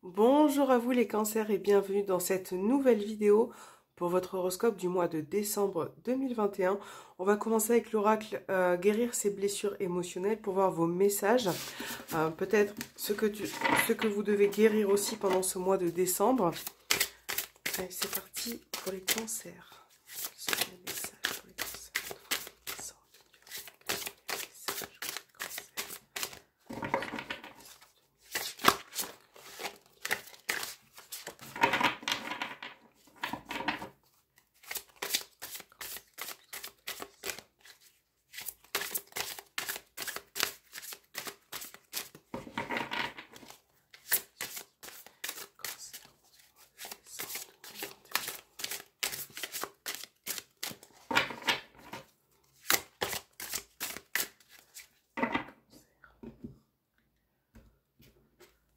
Bonjour à vous les cancers et bienvenue dans cette nouvelle vidéo pour votre horoscope du mois de décembre 2021. On va commencer avec l'oracle guérir ses blessures émotionnelles pour voir vos messages. Peut-être ce que vous devez guérir aussi pendant ce mois de décembre. Allez, c'est parti pour les cancers. Quels sont les messages pour les cancers?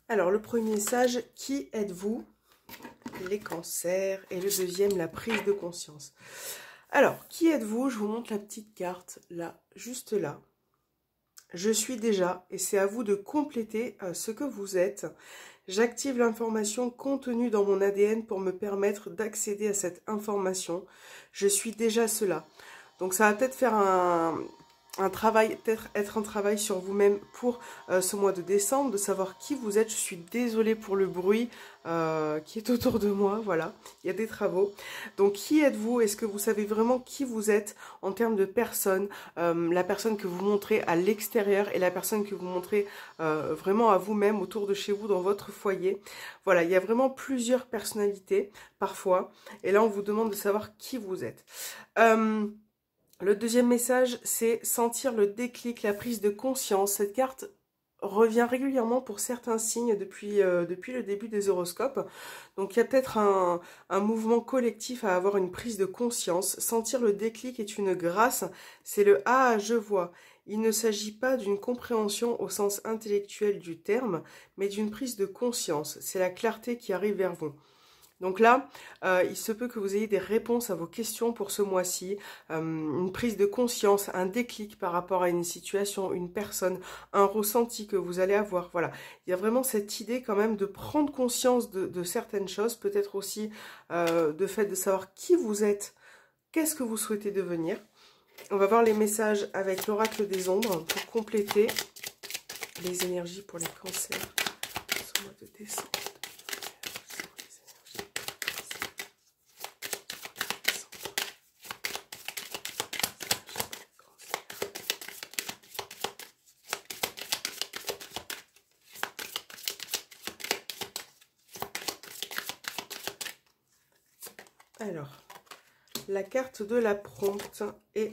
Alors, le premier message, qui êtes-vous? Les cancers. Et le deuxième, la prise de conscience. Alors, qui êtes-vous? Je vous montre la petite carte, là, juste là. Je suis déjà, et c'est à vous de compléter ce que vous êtes. J'active l'information contenue dans mon ADN pour me permettre d'accéder à cette information. Je suis déjà cela. Donc, ça va peut-être faire un travail, peut-être être un travail sur vous-même pour ce mois de décembre, de savoir qui vous êtes. Je suis désolée pour le bruit qui est autour de moi, voilà, il y a des travaux. Donc qui êtes-vous? Est-ce que vous savez vraiment qui vous êtes en termes de personne, la personne que vous montrez à l'extérieur et la personne que vous montrez vraiment à vous-même autour de chez vous dans votre foyer? Voilà, il y a vraiment plusieurs personnalités parfois et là on vous demande de savoir qui vous êtes. Le deuxième message, c'est sentir le déclic, la prise de conscience. Cette carte revient régulièrement pour certains signes depuis le début des horoscopes. Donc il y a peut-être un mouvement collectif à avoir une prise de conscience. Sentir le déclic est une grâce. C'est le « Ah, je vois ». Il ne s'agit pas d'une compréhension au sens intellectuel du terme, mais d'une prise de conscience. C'est la clarté qui arrive vers vous. Donc là, il se peut que vous ayez des réponses à vos questions pour ce mois-ci, une prise de conscience, un déclic par rapport à une situation, une personne, un ressenti que vous allez avoir. Voilà, il y a vraiment cette idée quand même de prendre conscience de certaines choses, peut-être aussi de fait de savoir qui vous êtes, qu'est-ce que vous souhaitez devenir. On va voir les messages avec l'oracle des ombres pour compléter les énergies pour les cancers ce mois de décembre. Alors, la carte de la prompte et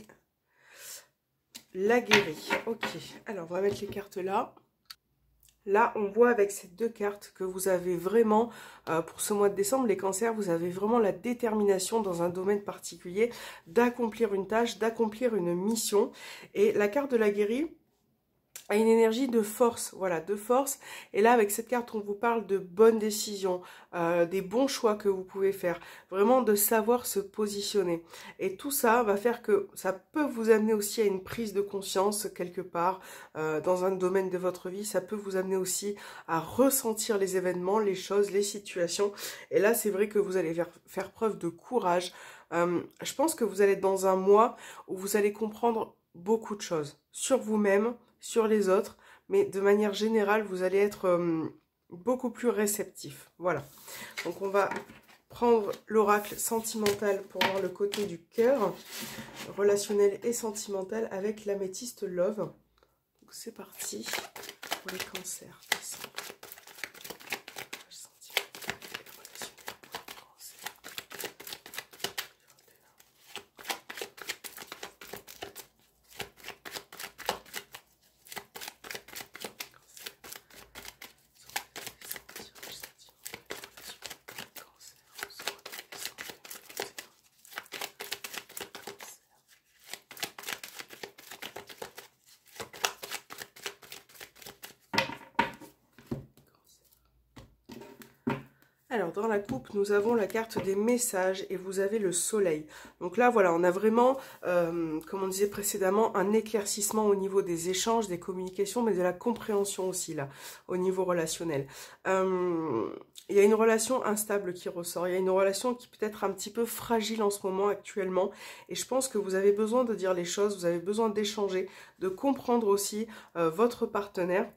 la guérie. Ok, alors on va mettre les cartes là. Là, on voit avec ces deux cartes que vous avez vraiment, pour ce mois de décembre, les cancers, vous avez vraiment la détermination dans un domaine particulier d'accomplir une tâche, d'accomplir une mission. Et la carte de la guérie a une énergie de force, voilà, de force. Et là, avec cette carte, on vous parle de bonnes décisions, des bons choix que vous pouvez faire, vraiment de savoir se positionner. Et tout ça va faire que ça peut vous amener aussi à une prise de conscience quelque part dans un domaine de votre vie. Ça peut vous amener aussi à ressentir les événements, les choses, les situations. Et là, c'est vrai que vous allez faire preuve de courage. Je pense que vous allez être dans un mois où vous allez comprendre beaucoup de choses sur vous-même, sur les autres, mais de manière générale, vous allez être beaucoup plus réceptif. Voilà. Donc, on va prendre l'oracle sentimental pour voir le côté du cœur, relationnel et sentimental avec l'améthyste Love. Donc, c'est parti pour les cancers. Alors, dans la coupe, nous avons la carte des messages et vous avez le soleil. Donc là, voilà, on a vraiment, comme on disait précédemment, un éclaircissement au niveau des échanges, des communications, mais de la compréhension aussi, là, au niveau relationnel. Il y a une relation instable qui ressort. Il y a une relation qui peut être un petit peu fragile en ce moment, actuellement. Et je pense que vous avez besoin de dire les choses, vous avez besoin d'échanger, de comprendre aussi votre partenaire.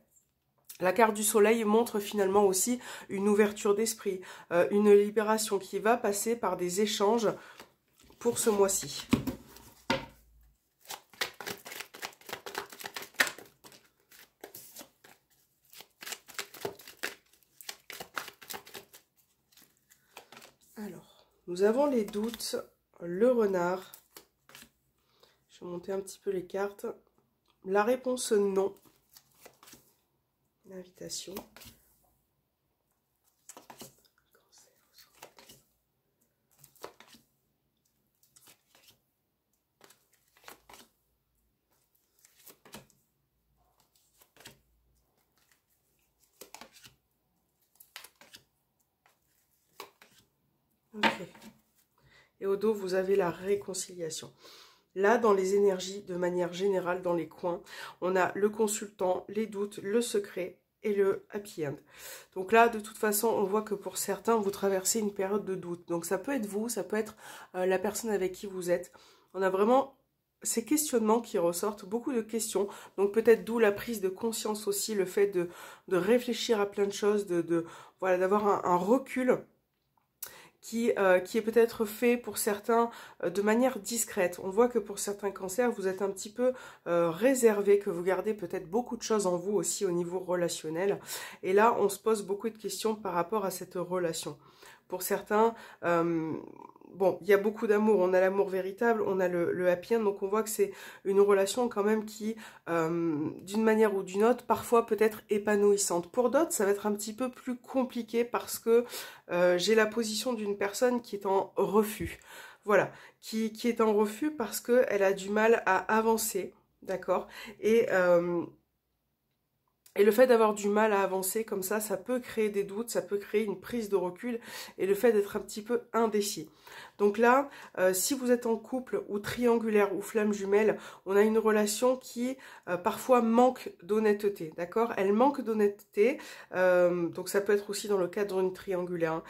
La carte du soleil montre finalement aussi une ouverture d'esprit, une libération qui va passer par des échanges pour ce mois-ci. Alors, nous avons les doutes, le renard. Je vais monter un petit peu les cartes. La réponse non. L'invitation. Ok. Et au dos, vous avez la réconciliation. Là, dans les énergies, de manière générale, dans les coins, on a le consultant, les doutes, le secret et le happy end. Donc là, de toute façon, on voit que pour certains, vous traversez une période de doute. Donc ça peut être vous, ça peut être la personne avec qui vous êtes. On a vraiment ces questionnements qui ressortent, beaucoup de questions. Donc peut-être d'où la prise de conscience aussi, le fait de réfléchir à plein de choses, voilà, d'avoir un recul qui est peut-être fait pour certains de manière discrète. On voit que pour certains cancers, vous êtes un petit peu réservé, que vous gardez peut-être beaucoup de choses en vous aussi au niveau relationnel. Et là, on se pose beaucoup de questions par rapport à cette relation. Pour certains, bon, il y a beaucoup d'amour, on a l'amour véritable, on a le happy end, donc on voit que c'est une relation quand même qui, d'une manière ou d'une autre, parfois peut être épanouissante. Pour d'autres, ça va être un petit peu plus compliqué parce que j'ai la position d'une personne qui est en refus. Voilà, qui est en refus parce qu'elle a du mal à avancer, d'accord ? Et le fait d'avoir du mal à avancer comme ça peut créer des doutes, ça peut créer une prise de recul et le fait d'être un petit peu indécis. Donc là, si vous êtes en couple ou triangulaire ou flamme jumelle, on a une relation qui parfois manque d'honnêteté, d'accord ? Elle manque d'honnêteté, donc ça peut être aussi dans le cadre d'une triangulaire. Hein.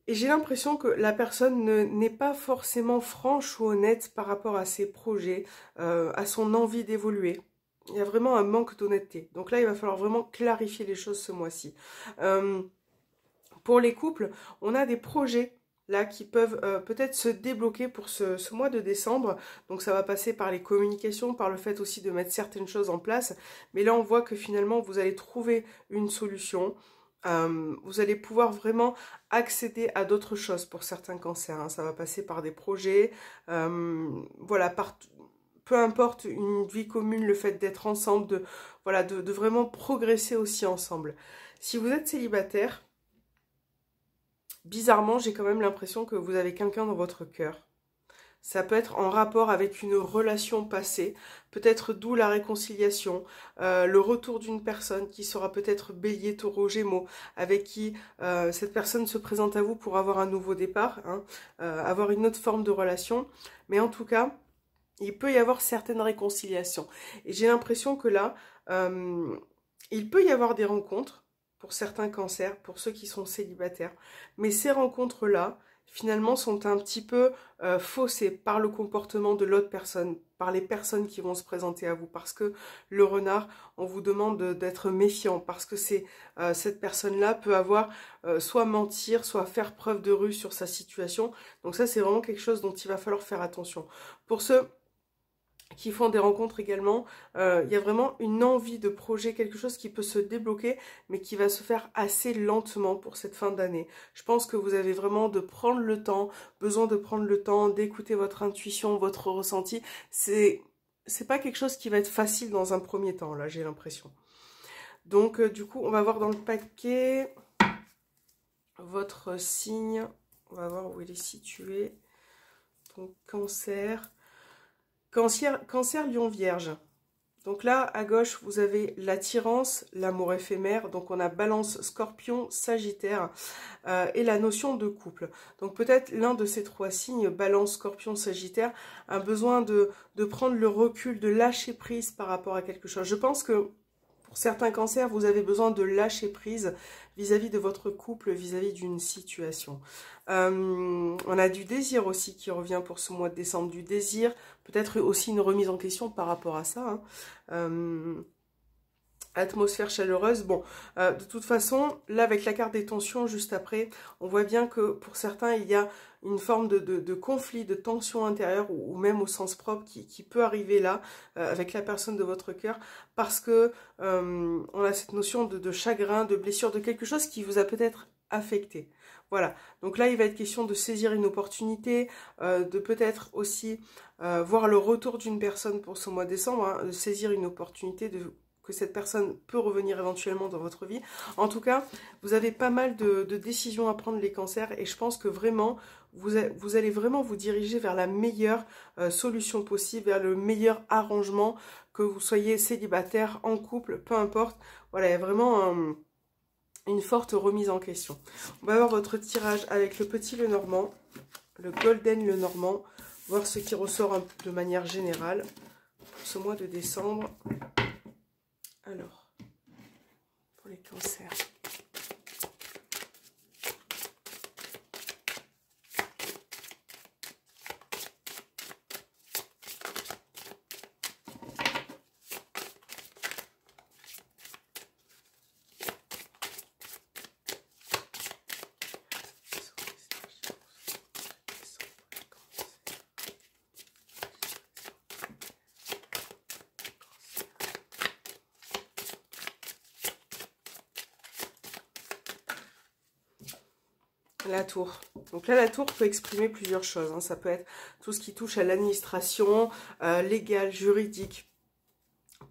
Et j'ai l'impression que la personne n'est pas forcément franche ou honnête par rapport à ses projets, à son envie d'évoluer. Il y a vraiment un manque d'honnêteté. Donc là, il va falloir vraiment clarifier les choses ce mois-ci. Pour les couples, on a des projets là qui peuvent peut-être se débloquer pour ce mois de décembre. Donc ça va passer par les communications, par le fait aussi de mettre certaines choses en place. Mais là, on voit que finalement, vous allez trouver une solution. Vous allez pouvoir vraiment accéder à d'autres choses pour certains cancers. Hein. Ça va passer par des projets, voilà, peu importe, une vie commune, le fait d'être ensemble, voilà, de vraiment progresser aussi ensemble. Si vous êtes célibataire, bizarrement, j'ai quand même l'impression que vous avez quelqu'un dans votre cœur. Ça peut être en rapport avec une relation passée, peut-être d'où la réconciliation, le retour d'une personne qui sera peut-être Bélier, Taureau, Gémeaux, avec qui cette personne se présente à vous pour avoir un nouveau départ, hein, avoir une autre forme de relation. Mais en tout cas, il peut y avoir certaines réconciliations. Et j'ai l'impression que là, il peut y avoir des rencontres pour certains cancers, pour ceux qui sont célibataires. Mais ces rencontres-là, finalement, sont un petit peu faussées par le comportement de l'autre personne, par les personnes qui vont se présenter à vous. Parce que le renard, on vous demande d'être méfiant. Parce que cette personne-là peut avoir soit mentir, soit faire preuve de ruse sur sa situation. Donc ça, c'est vraiment quelque chose dont il va falloir faire attention. Pour ceux qui font des rencontres également, il y a vraiment une envie de projet, quelque chose qui peut se débloquer, mais qui va se faire assez lentement pour cette fin d'année. Je pense que vous avez vraiment de prendre le temps, besoin de prendre le temps, d'écouter votre intuition, votre ressenti. C'est pas quelque chose qui va être facile dans un premier temps, là, j'ai l'impression. Donc, du coup, on va voir dans le paquet votre signe. On va voir où il est situé. Donc, cancer, Lion, Vierge. Donc là, à gauche, vous avez l'attirance, l'amour éphémère. Donc on a Balance, Scorpion, Sagittaire et la notion de couple. Donc peut-être l'un de ces trois signes, Balance, Scorpion, Sagittaire, a besoin de prendre le recul, de lâcher prise par rapport à quelque chose. Je pense que pour certains cancers, vous avez besoin de lâcher prise vis-à-vis de votre couple, vis-à-vis d'une situation. On a du désir aussi qui revient pour ce mois de décembre, du désir, peut-être aussi une remise en question par rapport à ça. Atmosphère chaleureuse, bon, de toute façon, là avec la carte des tensions juste après, on voit bien que pour certains, il y a une forme de conflit, de tension intérieure, ou même au sens propre, qui peut arriver là, avec la personne de votre cœur, parce que on a cette notion de chagrin, de blessure, de quelque chose qui vous a peut-être affecté. Voilà, donc là il va être question de saisir une opportunité, de peut-être aussi voir le retour d'une personne pour ce mois de décembre, hein, de saisir une opportunité que cette personne peut revenir éventuellement dans votre vie. En tout cas, vous avez pas mal de décisions à prendre les cancers et je pense que vraiment, vous allez vraiment vous diriger vers la meilleure solution possible, vers le meilleur arrangement, que vous soyez célibataire, en couple, peu importe. Voilà, il y a vraiment une forte remise en question. On va voir votre tirage avec le petit Lenormand, le Golden Lenormand, voir ce qui ressort de manière générale pour ce mois de décembre. Alors, pour les cancers. La tour. Donc là, la tour peut exprimer plusieurs choses. Hein. Ça peut être tout ce qui touche à l'administration, légal, juridique.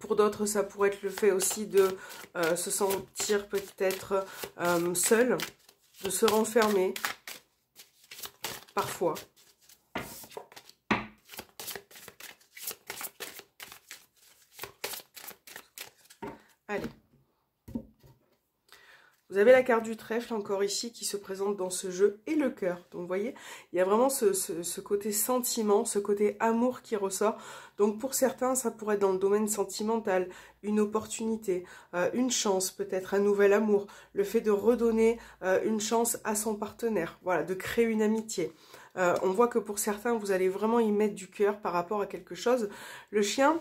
Pour d'autres, ça pourrait être le fait aussi de se sentir peut-être seul, de se renfermer, parfois. Allez. Vous avez la carte du trèfle encore ici qui se présente dans ce jeu et le cœur. Donc vous voyez, il y a vraiment ce côté sentiment, ce côté amour qui ressort. Donc pour certains, ça pourrait être dans le domaine sentimental, une opportunité, une chance, peut-être un nouvel amour, le fait de redonner une chance à son partenaire, voilà, de créer une amitié. On voit que pour certains, vous allez vraiment y mettre du cœur par rapport à quelque chose. Le chien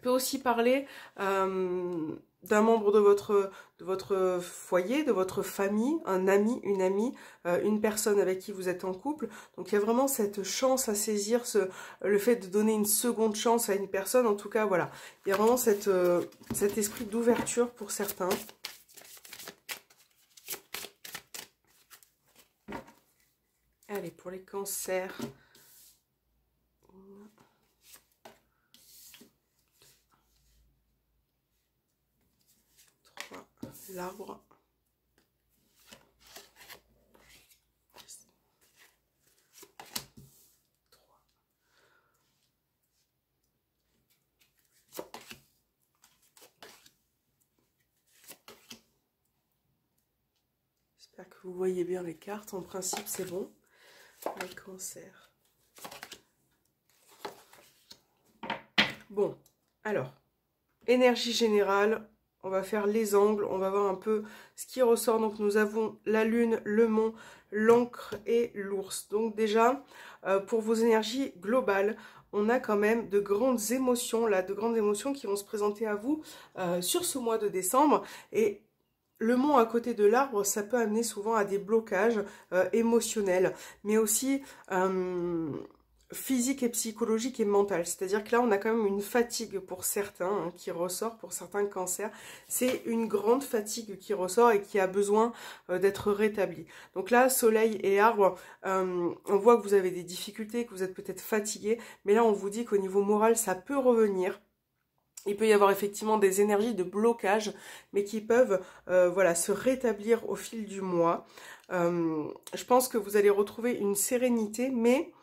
peut aussi parler d'un membre de votre foyer, de votre famille, un ami, une amie, une personne avec qui vous êtes en couple. Donc il y a vraiment cette chance à saisir, le fait de donner une seconde chance à une personne. En tout cas, voilà, il y a vraiment cet esprit d'ouverture pour certains. Allez, pour les cancers. L'arbre. J'espère que vous voyez bien les cartes. En principe, c'est bon. Les cancers. Bon, alors, énergie générale. On va faire les angles, on va voir un peu ce qui ressort. Donc nous avons la lune, le mont, l'encre et l'ours. Donc déjà, pour vos énergies globales, on a quand même de grandes émotions, là, de grandes émotions qui vont se présenter à vous sur ce mois de décembre. Et le mont à côté de l'arbre, ça peut amener souvent à des blocages émotionnels, mais aussi physique et psychologique et mentale. C'est-à-dire que là, on a quand même une fatigue pour certains hein, qui ressort, pour certains cancers. C'est une grande fatigue qui ressort et qui a besoin d'être rétablie. Donc là, soleil et arbre, on voit que vous avez des difficultés, que vous êtes peut-être fatigué, mais là, on vous dit qu'au niveau moral, ça peut revenir. Il peut y avoir effectivement des énergies de blocage, mais qui peuvent voilà, se rétablir au fil du mois. Je pense que vous allez retrouver une sérénité, mais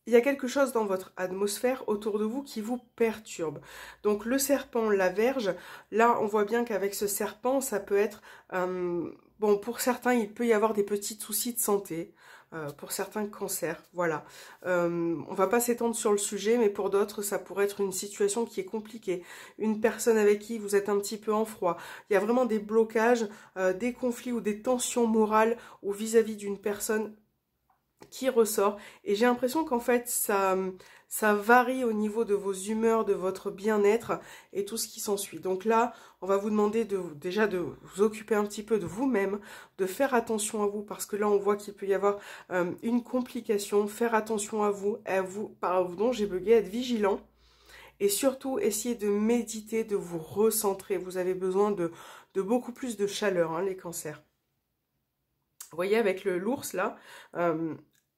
il y a quelque chose dans votre atmosphère autour de vous qui vous perturbe. Donc le serpent, la Vierge, là on voit bien qu'avec ce serpent, ça peut être... bon, pour certains, il peut y avoir des petits soucis de santé. Pour certains cancers, voilà. On va pas s'étendre sur le sujet, mais pour d'autres, ça pourrait être une situation qui est compliquée. Une personne avec qui vous êtes un petit peu en froid. Il y a vraiment des blocages, des conflits ou des tensions morales ou vis-à-vis d'une personne qui ressort. Et j'ai l'impression qu'en fait, ça varie au niveau de vos humeurs, de votre bien-être et tout ce qui s'ensuit. Donc là, on va vous demander déjà de vous occuper un petit peu de vous-même, de faire attention à vous, parce que là, on voit qu'il peut y avoir une complication. Faire attention à vous, pardon, j'ai bugué, être vigilant. Et surtout, essayez de méditer, de vous recentrer. Vous avez besoin de beaucoup plus de chaleur, hein, les cancers. Vous voyez, avec l'ours, là,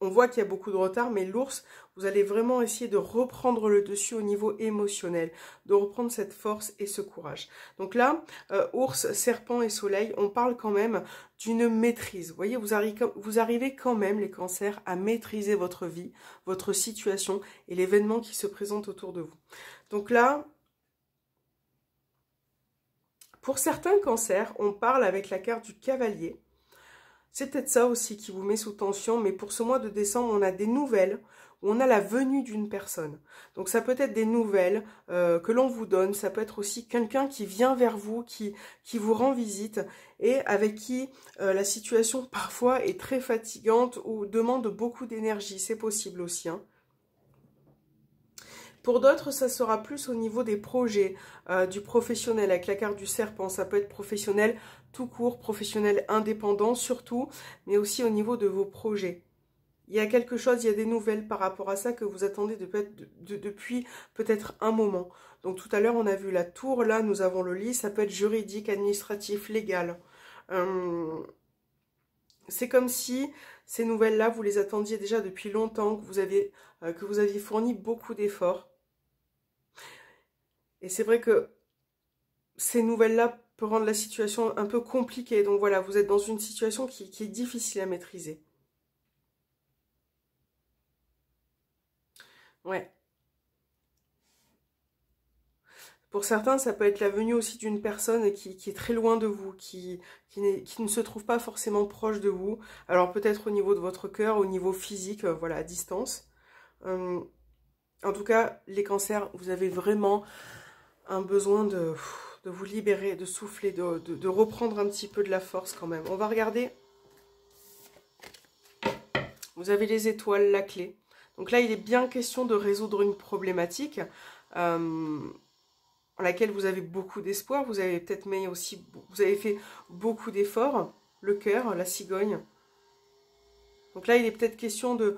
on voit qu'il y a beaucoup de retard, mais l'ours, vous allez vraiment essayer de reprendre le dessus au niveau émotionnel, de reprendre cette force et ce courage. Donc là, ours, serpent et soleil, on parle quand même d'une maîtrise. Vous voyez, vous arrivez quand même, les cancers, à maîtriser votre vie, votre situation et l'événement qui se présente autour de vous. Donc là, pour certains cancers, on parle avec la carte du cavalier. C'est peut-être ça aussi qui vous met sous tension, mais pour ce mois de décembre, on a des nouvelles, on a la venue d'une personne. Donc ça peut être des nouvelles que l'on vous donne, ça peut être aussi quelqu'un qui vient vers vous, qui vous rend visite, et avec qui la situation parfois est très fatigante ou demande beaucoup d'énergie, c'est possible aussi, hein. Pour d'autres, ça sera plus au niveau des projets, du professionnel, avec la carte du serpent. Ça peut être professionnel tout court, professionnel indépendant surtout, mais aussi au niveau de vos projets. Il y a quelque chose, il y a des nouvelles par rapport à ça que vous attendez depuis peut-être un moment. Donc tout à l'heure, on a vu la tour, là nous avons le lit, ça peut être juridique, administratif, légal. C'est comme si ces nouvelles-là, vous les attendiez déjà depuis longtemps, que vous aviez fourni beaucoup d'efforts. Et c'est vrai que ces nouvelles-là peuvent rendre la situation un peu compliquée. Donc voilà, vous êtes dans une situation qui est difficile à maîtriser. Ouais. Pour certains, ça peut être la venue aussi d'une personne qui est très loin de vous, qui ne se trouve pas forcément proche de vous. Alors peut-être au niveau de votre cœur, au niveau physique, voilà, à distance. En tout cas, les cancers, vous avez vraiment un besoin de vous libérer, de souffler, de reprendre un petit peu de la force quand même. On va regarder. Vous avez les étoiles, la clé. Donc là, il est bien question de résoudre une problématique en laquelle vous avez beaucoup d'espoir. Vous avez peut-être vous avez fait beaucoup d'efforts. Le cœur, la cigogne. Donc là, il est peut-être question de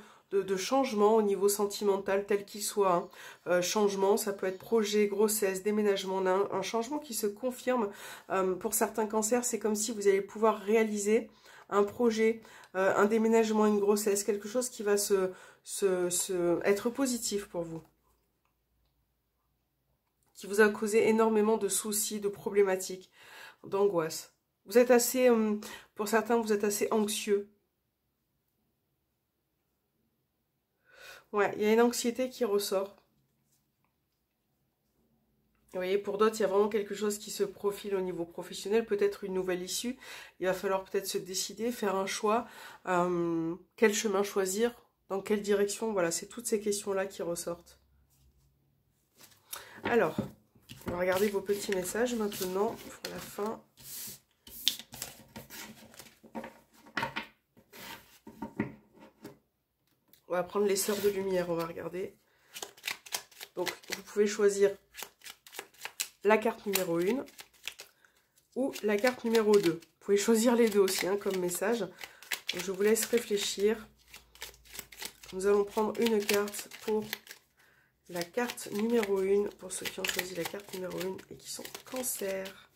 changement au niveau sentimental, tel qu'il soit. Hein. Changement, ça peut être projet, grossesse, déménagement, un changement qui se confirme. Pour certains cancers, c'est comme si vous allez pouvoir réaliser un projet, un déménagement, une grossesse, quelque chose qui va être positif pour vous. Qui vous a causé énormément de soucis, de problématiques, d'angoisse. Vous êtes assez, pour certains, vous êtes assez anxieux. Ouais, il y a une anxiété qui ressort. Vous voyez, pour d'autres, il y a vraiment quelque chose qui se profile au niveau professionnel, peut-être une nouvelle issue. Il va falloir peut-être se décider, faire un choix. Quel chemin choisir? Dans quelle direction? Voilà, c'est toutes ces questions-là qui ressortent. Alors, on va regarder vos petits messages maintenant pour la fin. On va prendre les sœurs de lumière, on va regarder. Donc, vous pouvez choisir la carte numéro 1 ou la carte numéro 2. Vous pouvez choisir les deux aussi, hein, comme message. Donc, je vous laisse réfléchir. Nous allons prendre une carte pour la carte numéro 1, pour ceux qui ont choisi la carte numéro 1 et qui sont cancer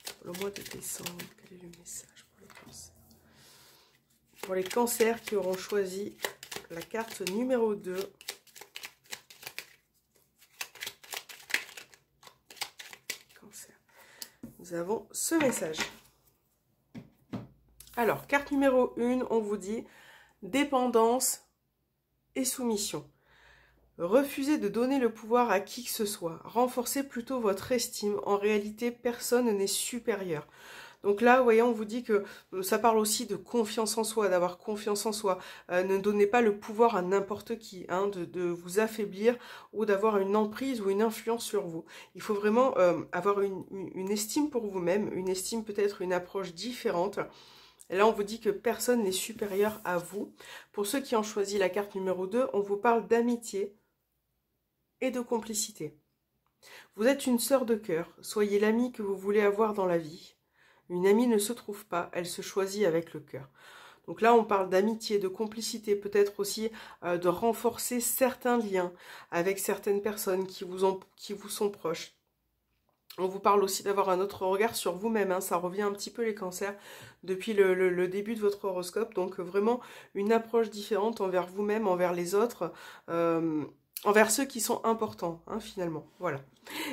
pour le mois de décembre. Quel est le message pour les cancers? Pour les cancers qui auront choisi la carte numéro 2. Cancer. Nous avons ce message. Alors, carte numéro 1, on vous dit dépendance et soumission. Refusez de donner le pouvoir à qui que ce soit. Renforcez plutôt votre estime. En réalité, personne n'est supérieur. Donc là, vous voyez, on vous dit que ça parle aussi de confiance en soi, d'avoir confiance en soi. Ne donnez pas le pouvoir à n'importe qui, hein, de vous affaiblir ou d'avoir une emprise ou une influence sur vous. Il faut vraiment avoir une estime pour vous-même, une estime peut-être une approche différente. Et là, on vous dit que personne n'est supérieur à vous. Pour ceux qui ont choisi la carte numéro 2, on vous parle d'amitié et de complicité. Vous êtes une sœur de cœur. Soyez l'amie que vous voulez avoir dans la vie. Une amie ne se trouve pas, elle se choisit avec le cœur. Donc là, on parle d'amitié, de complicité, peut-être aussi de renforcer certains liens avec certaines personnes qui vous sont proches. On vous parle aussi d'avoir un autre regard sur vous-même, hein. Ça revient un petit peu les cancers depuis le début de votre horoscope. Donc vraiment une approche différente envers vous-même, envers les autres, envers ceux qui sont importants, hein, finalement. Voilà.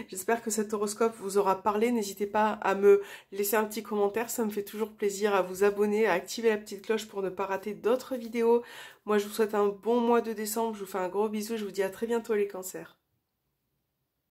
J'espère que cet horoscope vous aura parlé. N'hésitez pas à me laisser un petit commentaire, ça me fait toujours plaisir, à vous abonner, à activer la petite cloche pour ne pas rater d'autres vidéos. Moi, je vous souhaite un bon mois de décembre, je vous fais un gros bisou, je vous dis à très bientôt les cancers.